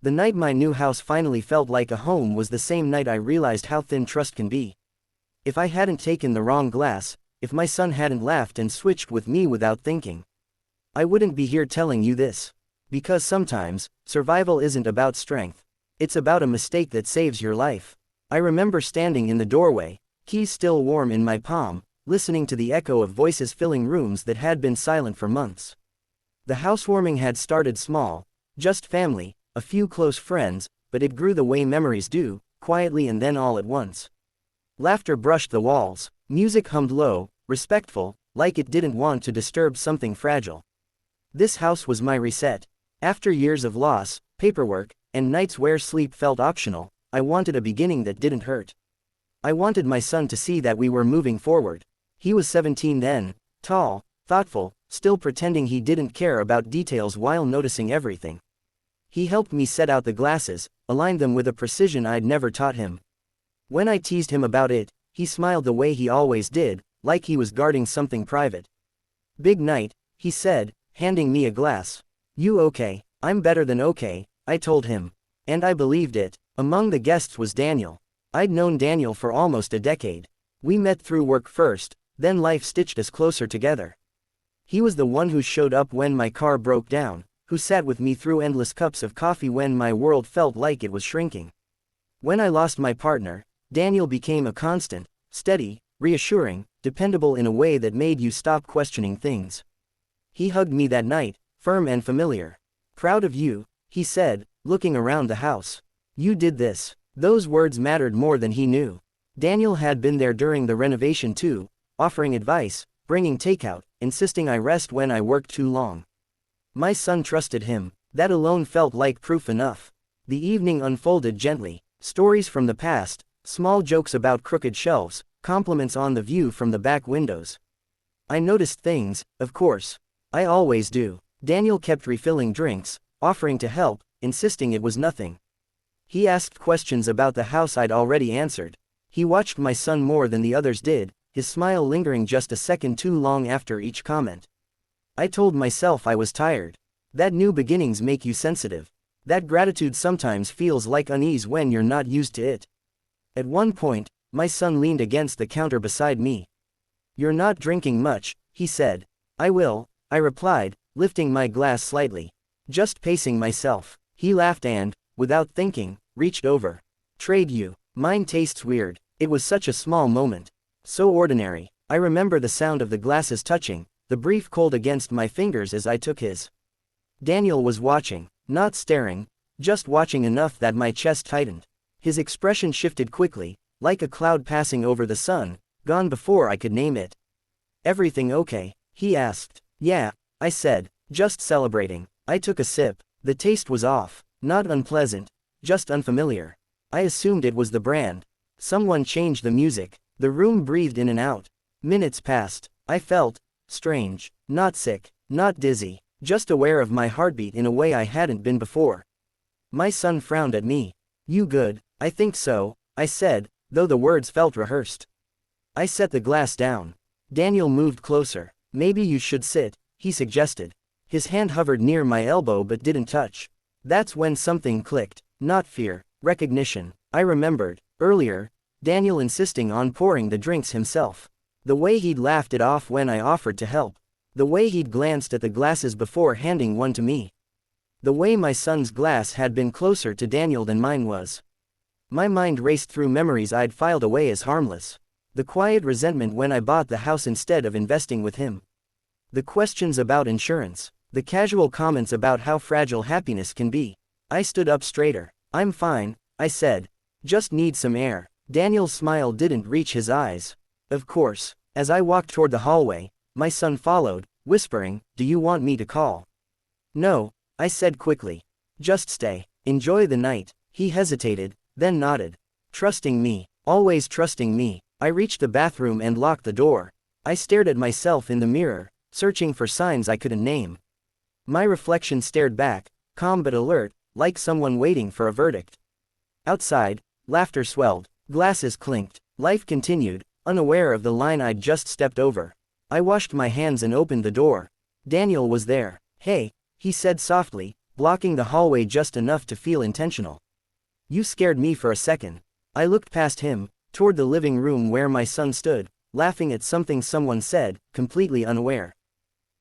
The night my new house finally felt like a home was the same night I realized how thin trust can be. If I hadn't taken the wrong glass, if my son hadn't laughed and switched with me without thinking, I wouldn't be here telling you this. Because sometimes, survival isn't about strength. It's about a mistake that saves your life. I remember standing in the doorway, keys still warm in my palm, listening to the echo of voices filling rooms that had been silent for months. The housewarming had started small, just family, a few close friends, but it grew the way memories do, quietly and then all at once. Laughter brushed the walls, music hummed low, respectful, like it didn't want to disturb something fragile. This house was my reset. After years of loss, paperwork, and nights where sleep felt optional, I wanted a beginning that didn't hurt. I wanted my son to see that we were moving forward. He was 17 then, tall, thoughtful, still pretending he didn't care about details while noticing everything. He helped me set out the glasses, aligned them with a precision I'd never taught him. When I teased him about it, he smiled the way he always did, like he was guarding something private. "Big night," he said, handing me a glass. "You okay?" "I'm better than okay," I told him. And I believed it. Among the guests was Daniel. I'd known Daniel for almost a decade. We met through work first, then life stitched us closer together. He was the one who showed up when my car broke down, who sat with me through endless cups of coffee when my world felt like it was shrinking. When I lost my partner, Daniel became a constant, steady, reassuring, dependable in a way that made you stop questioning things. He hugged me that night, firm and familiar. "Proud of you," he said, looking around the house. "You did this." Those words mattered more than he knew. Daniel had been there during the renovation too, offering advice, bringing takeout, insisting I rest when I worked too long. My son trusted him. That alone felt like proof enough. The evening unfolded gently. Stories from the past, small jokes about crooked shelves, compliments on the view from the back windows. I noticed things, of course. I always do. Daniel kept refilling drinks, offering to help, insisting it was nothing. He asked questions about the house I'd already answered. He watched my son more than the others did, his smile lingering just a second too long after each comment. I told myself I was tired. That new beginnings make you sensitive. That gratitude sometimes feels like unease when you're not used to it. At one point, my son leaned against the counter beside me. "You're not drinking much," he said. "I will," I replied, lifting my glass slightly. "Just pacing myself." He laughed and, without thinking, reached over. "Trade you. Mine tastes weird." It was such a small moment. So ordinary. I remember the sound of the glasses touching, the brief cold against my fingers as I took his. Daniel was watching, not staring, just watching enough that my chest tightened. His expression shifted quickly, like a cloud passing over the sun, gone before I could name it. "Everything okay?" he asked. "Yeah," I said, just celebrating. I took a sip. The taste was off, not unpleasant, just unfamiliar. I assumed it was the brand. Someone changed the music. The room breathed in and out. Minutes passed. I felt strange, not sick, not dizzy, just aware of my heartbeat in a way I hadn't been before. My son frowned at me. "You good?" "I think so," I said, though the words felt rehearsed. I set the glass down. Daniel moved closer. "Maybe you should sit," he suggested. His hand hovered near my elbow but didn't touch. That's when something clicked. Not fear, recognition. I remembered, earlier, Daniel insisting on pouring the drinks himself. The way he'd laughed it off when I offered to help. The way he'd glanced at the glasses before handing one to me. The way my son's glass had been closer to Daniel than mine was. My mind raced through memories I'd filed away as harmless. The quiet resentment when I bought the house instead of investing with him. The questions about insurance. The casual comments about how fragile happiness can be. I stood up straighter. "I'm fine," I said. "Just need some air." Daniel's smile didn't reach his eyes. "Of course." As I walked toward the hallway, my son followed, whispering, "Do you want me to call?" "No," I said quickly. "Just stay. Enjoy the night." He hesitated, then nodded. Trusting me. Always trusting me. I reached the bathroom and locked the door. I stared at myself in the mirror, searching for signs I couldn't name. My reflection stared back, calm but alert, like someone waiting for a verdict. Outside, laughter swelled, glasses clinked, life continued, unaware of the line I'd just stepped over. I washed my hands and opened the door. Daniel was there. "Hey," he said softly, blocking the hallway just enough to feel intentional. You scared me for a second. I looked past him, toward the living room where my son stood, laughing at something someone said, completely unaware.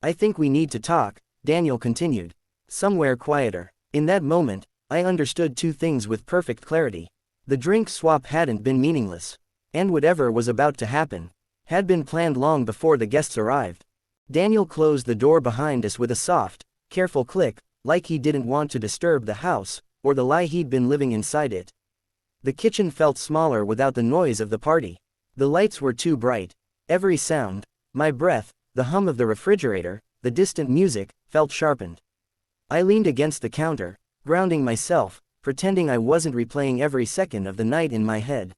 I think we need to talk, Daniel continued. Somewhere quieter. In that moment, I understood two things with perfect clarity. The drink swap hadn't been meaningless. And whatever was about to happen had been planned long before the guests arrived. Daniel closed the door behind us with a soft, careful click, like he didn't want to disturb the house, or the lie he'd been living inside it. The kitchen felt smaller without the noise of the party. The lights were too bright. Every sound, my breath, the hum of the refrigerator, the distant music, felt sharpened. I leaned against the counter, grounding myself, pretending I wasn't replaying every second of the night in my head.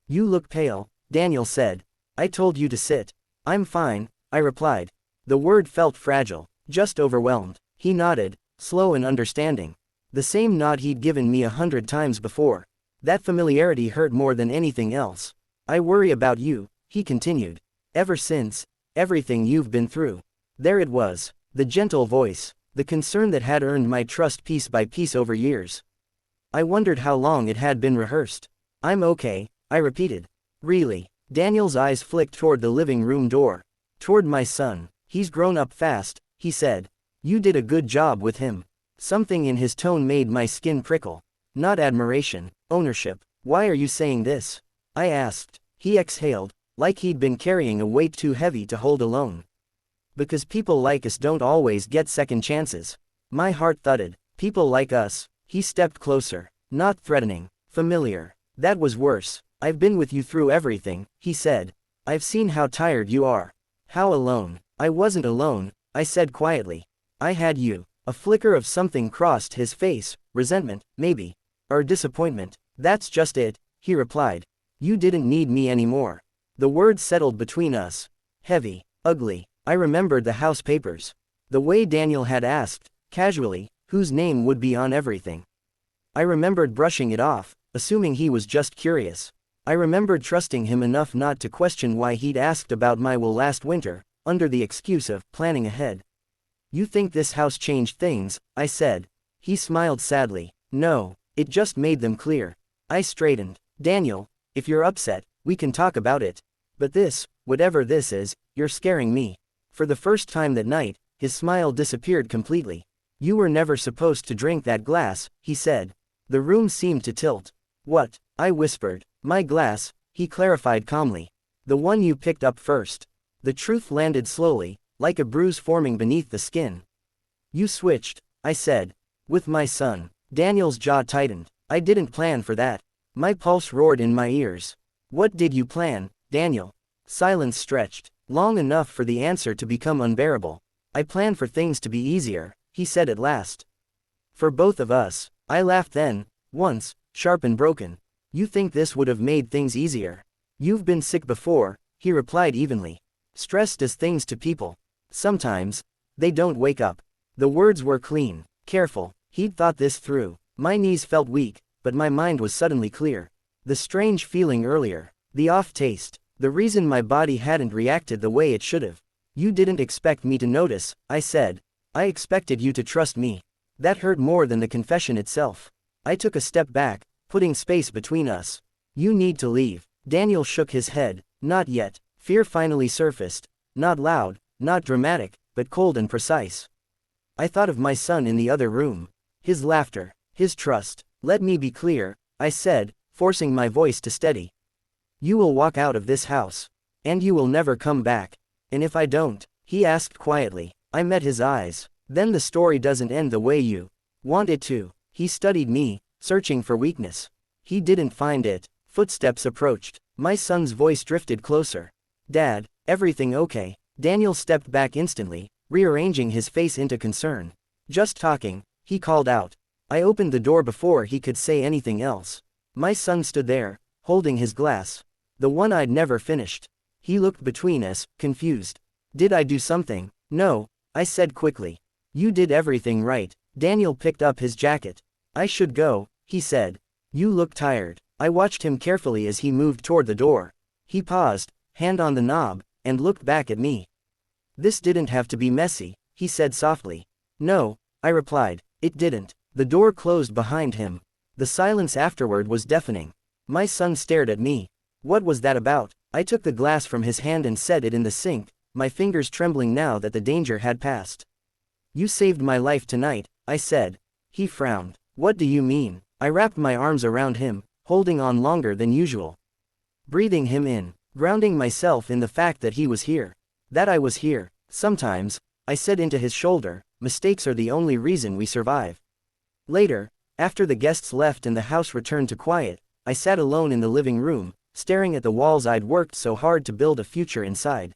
You look pale, Daniel said. I told you to sit. I'm fine, I replied. The word felt fragile, just overwhelmed. He nodded, slow and understanding. The same nod he'd given me 100 times before. That familiarity hurt more than anything else. I worry about you, he continued. Ever since, everything you've been through. There it was, the gentle voice, the concern that had earned my trust piece by piece over years. I wondered how long it had been rehearsed. I'm okay, I repeated. Really? Daniel's eyes flicked toward the living room door. Toward my son. He's grown up fast, he said. You did a good job with him. Something in his tone made my skin prickle. Not admiration, ownership. Why are you saying this? I asked. He exhaled, like he'd been carrying a weight too heavy to hold alone. Because people like us don't always get second chances. My heart thudded. People like us. He stepped closer. Not threatening. Familiar. That was worse. I've been with you through everything, he said. I've seen how tired you are. How alone. I wasn't alone, I said quietly. I had you. A flicker of something crossed his face, resentment, maybe. Or disappointment. That's just it, he replied. You didn't need me anymore. The words settled between us. Heavy, ugly. I remembered the house papers. The way Daniel had asked, casually, whose name would be on everything. I remembered brushing it off, assuming he was just curious. I remembered trusting him enough not to question why he'd asked about my will last winter, under the excuse of planning ahead. You think this house changed things, I said. He smiled sadly. No, it just made them clear. I straightened. Daniel, if you're upset, we can talk about it. But this, whatever this is, you're scaring me. For the first time that night, his smile disappeared completely. You were never supposed to drink that glass, he said. The room seemed to tilt. What? I whispered. My glass, he clarified calmly. The one you picked up first. The truth landed slowly, like a bruise forming beneath the skin. You switched, I said. With my son. Daniel's jaw tightened. I didn't plan for that. My pulse roared in my ears. What did you plan, Daniel? Silence stretched, long enough for the answer to become unbearable. I planned for things to be easier, he said at last. For both of us. I laughed then, once, sharp and broken. You think this would have made things easier? You've been sick before, he replied evenly. Stress does things to people. Sometimes, they don't wake up. The words were clean, careful. He'd thought this through. My knees felt weak, but my mind was suddenly clear. The strange feeling earlier, the off taste, the reason my body hadn't reacted the way it should have. You didn't expect me to notice, I said. I expected you to trust me. That hurt more than the confession itself. I took a step back, putting space between us. You need to leave. Daniel shook his head. Not yet. Fear finally surfaced. Not loud, not dramatic, but cold and precise. I thought of my son in the other room. His laughter, his trust. Let me be clear, I said, forcing my voice to steady. You will walk out of this house. And you will never come back. And if I don't? He asked quietly. I met his eyes. Then the story doesn't end the way you want it to. He studied me, searching for weakness. He didn't find it. Footsteps approached. My son's voice drifted closer. Dad, everything okay? Daniel stepped back instantly, rearranging his face into concern. Just talking, he called out. I opened the door before he could say anything else. My son stood there, holding his glass. The one I'd never finished. He looked between us, confused. Did I do something? No, I said quickly. You did everything right. Daniel picked up his jacket. I should go, he said. You look tired. I watched him carefully as he moved toward the door. He paused, hand on the knob, and looked back at me. This didn't have to be messy, he said softly. No, I replied. It didn't. The door closed behind him. The silence afterward was deafening. My son stared at me. What was that about? I took the glass from his hand and set it in the sink, my fingers trembling now that the danger had passed. You saved my life tonight, I said. He frowned. What do you mean? I wrapped my arms around him, holding on longer than usual. Breathing him in, grounding myself in the fact that he was here. That I was here. Sometimes, I said into his shoulder, mistakes are the only reason we survive. Later, after the guests left and the house returned to quiet, I sat alone in the living room, staring at the walls I'd worked so hard to build a future inside.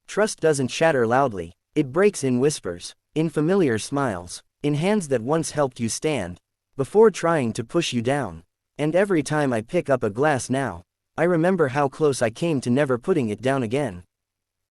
Trust doesn't shatter loudly. It breaks in whispers, in familiar smiles, in hands that once helped you stand, before trying to push you down. And every time I pick up a glass now, I remember how close I came to never putting it down again.